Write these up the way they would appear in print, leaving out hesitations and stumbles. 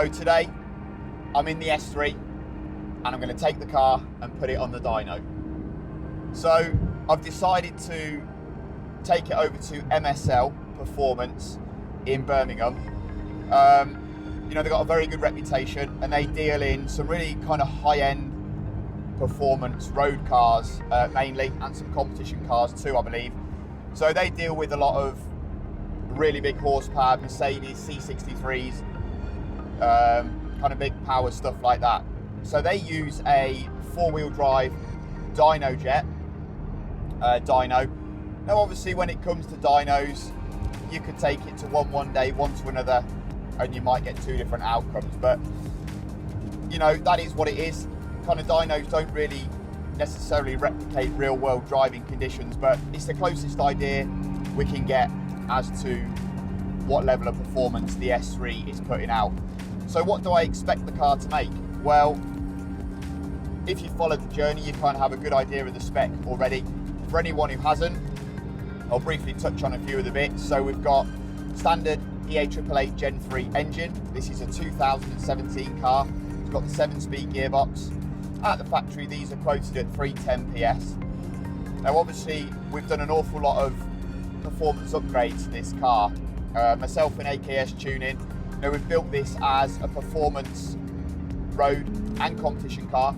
So today, I'm in the S3 and I'm going to take the car and put it on the dyno. So I've decided to take it over to MSL Performance in Birmingham. You know, they've got a very good reputation and they deal in some really kind of high-end performance road cars mainly, and some competition cars too, I believe. So they deal with a lot of really big horsepower, Mercedes C63s, kind of big power stuff like that. So they use a four-wheel drive dyno jet dyno. Now obviously when it comes to dynos, you could take it to one day, one to another, and you might get two different outcomes, but you know, that is what it is. Kind of dynos don't really necessarily replicate real world driving conditions, but it's the closest idea we can get as to what level of performance the S3 is putting out. So what do I expect the car to make? Well, if you followed the journey, you kind of have a good idea of the spec already. For anyone who hasn't, I'll briefly touch on a few of the bits. So we've got standard EA888 Gen 3 engine. This is a 2017 car. It's got the 7-speed gearbox. At the factory, these are quoted at 310 PS. Now obviously, we've done an awful lot of performance upgrades to this car. Myself and AKS tuning. You know, we've built this as a performance road and competition car.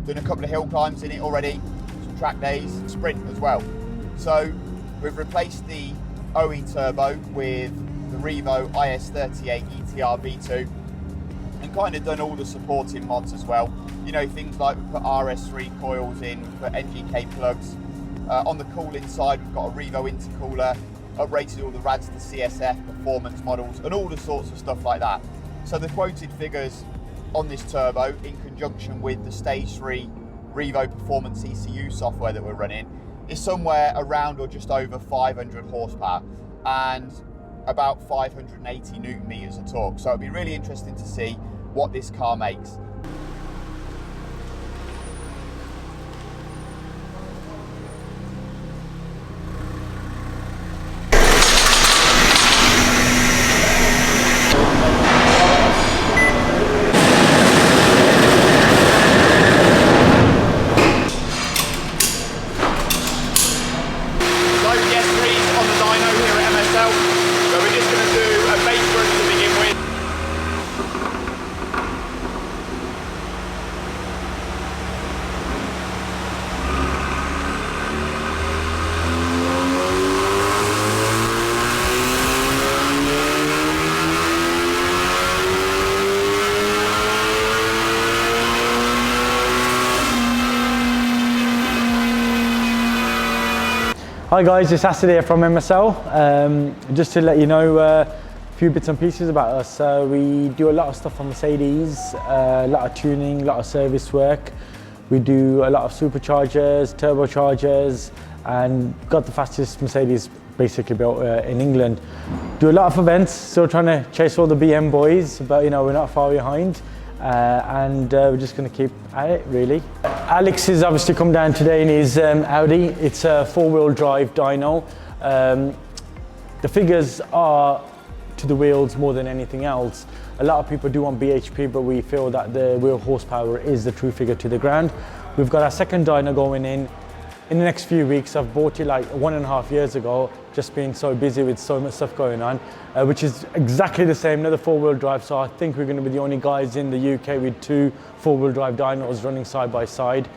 Done a couple of hill climbs in it already, some track days, sprint as well. So we've replaced the OE turbo with the Revo IS38ETR V2 and kind of done all the supporting mods as well. You know, things like we put RS3 coils in, we put NGK plugs. On the cooling side, we've got a Revo intercooler, uprated all the rads to CSF performance models and all the sorts of stuff like that. So the quoted figures on this turbo, in conjunction with the stage 3 Revo performance ECU software that we're running, is somewhere around or just over 500 horsepower and about 580 newton meters of torque. So it'll be really interesting to see what this car makes. Hi guys, it's Acid here from MSL. Just to let you know a few bits and pieces about us. We do a lot of stuff on Mercedes, a lot of tuning, a lot of service work. We do a lot of superchargers, turbochargers, and got the fastest Mercedes basically built in England. Do a lot of events, still trying to chase all the BM boys, but you know, we're not far behind. And we're just going to keep at it really. Alex has obviously come down today in his Audi. It's a four-wheel drive dyno. The figures are to the wheels more than anything else. A lot of people do want BHP, but we feel that the wheel horsepower is the true figure to the ground. We've got our second dyno going in the next few weeks. I've bought it like 1.5 years ago, just been so busy with so much stuff going on, which is exactly the same, another four-wheel drive. So I think we're going to be the only guys in the UK with two four-wheel drive dynos running side by side.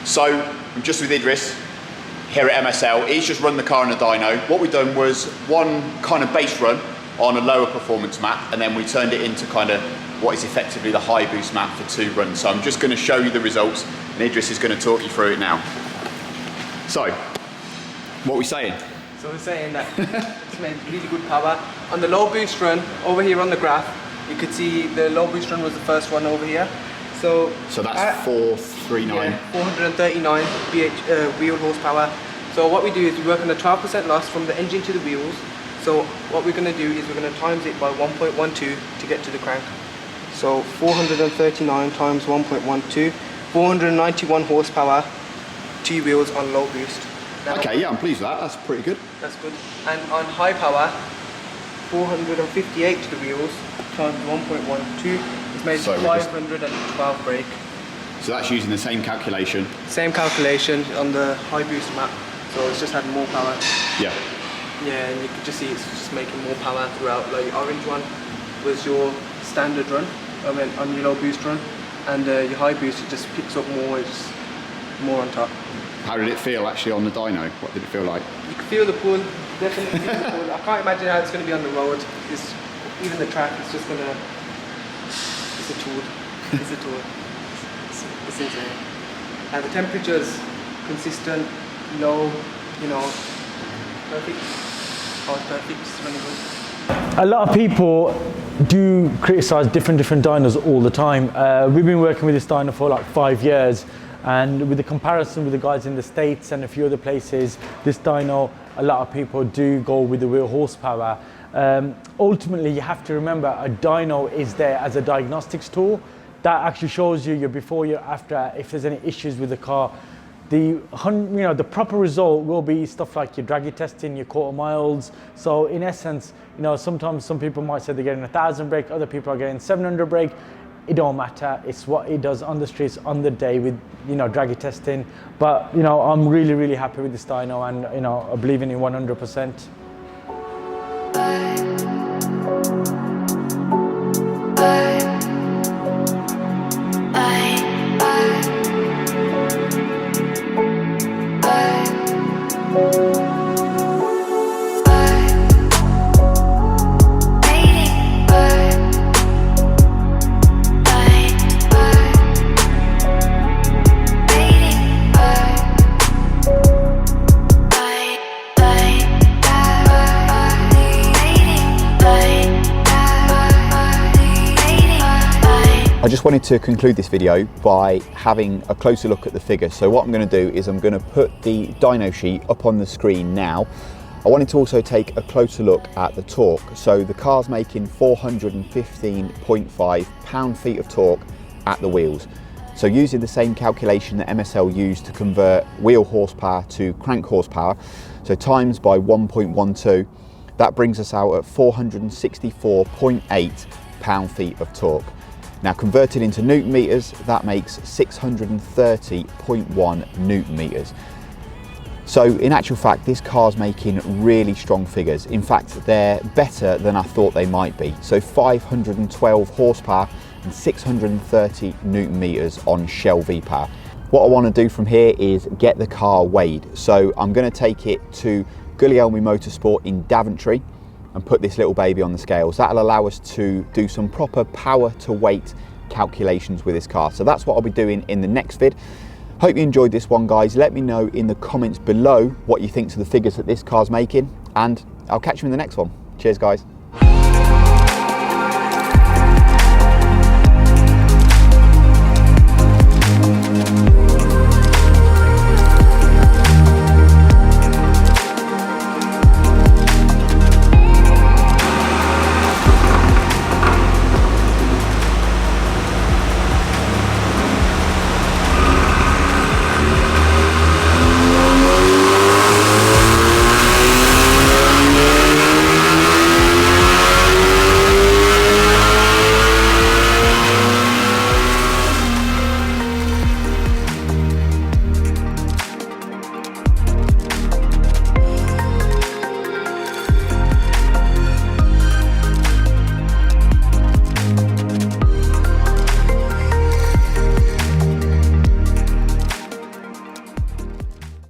So I'm just with Idris here at MSL. He's just run the car on a dyno. What we've done was one kind of base run on a lower performance map, and then we turned it into kind of what is effectively the high boost map for 2 runs. So I'm just going to show you the results, and Idris is going to talk you through it now. So, what are we saying? So we're saying that it's made really good power. On the low boost run, over here on the graph, you could see the low boost run was the first one over here. So that's 439. Yeah, 439 wheel horsepower. So what we do is we work on a 12% loss from the engine to the wheels. So what we're going to do is we're going to times it by 1.12 to get to the crank. So 439 times 1.12, 491 horsepower, 2 wheels on low boost. Now, okay, yeah, I'm pleased with that. That's pretty good. That's good. And on high power, 458 to the wheels times 1.12 is made 512 brake. So that's using the same calculation. Same calculation on the high boost map. So it's just had more power. Yeah. Yeah, and you can just see it's just making more power throughout. Like your orange one was your standard run, on your low boost run, and your high boost it just picks up more, it's more on top. How did it feel actually on the dyno? What did it feel like? You can feel the pull, definitely feel the pull. I can't imagine how it's going to be on the road. Even the track, it's just going to, it's a tool. It's a tool. It's insane. And the temperature's consistent, low, you know, perfect. Oh, it's perfect, it's really good. A lot of people do criticize different dynos all the time. We've been working with this dyno for like 5 years, and with the comparison with the guys in the States and a few other places, this dyno, a lot of people do go with the wheel horsepower. Ultimately, you have to remember a dyno is there as a diagnostics tool that actually shows you your before, your after, if there's any issues with the car. The proper result will be stuff like your draggy testing, your quarter miles. So in essence, sometimes some people might say they're getting 1,000 brake, other people are getting 700 brake. It don't matter. It's what it does on the streets on the day with draggy testing. But I'm really happy with this dyno, and I believe in it 100%. I just wanted to conclude this video by having a closer look at the figures. So what I'm going to do is I'm going to put the dyno sheet up on the screen now. I wanted to also take a closer look at the torque. So the car's making 415.5 pound-feet of torque at the wheels. So using the same calculation that MSL used to convert wheel horsepower to crank horsepower, so times by 1.12, that brings us out at 464.8 pound-feet of torque. Now converted into Newton meters, that makes 630.1 Newton meters. So in actual fact, this car's making really strong figures. In fact, they're better than I thought they might be. So 512 horsepower and 630 Newton meters on Shell VPower. What I want to do from here is get the car weighed. So I'm going to take it to Guglielmi Motorsport in Daventry and put this little baby on the scales. That'll allow us to do some proper power to weight calculations with this car. So that's what I'll be doing in the next vid. Hope you enjoyed this one, guys. Let me know in the comments below what you think to the figures that this car's making, and I'll catch you in the next one. Cheers, guys.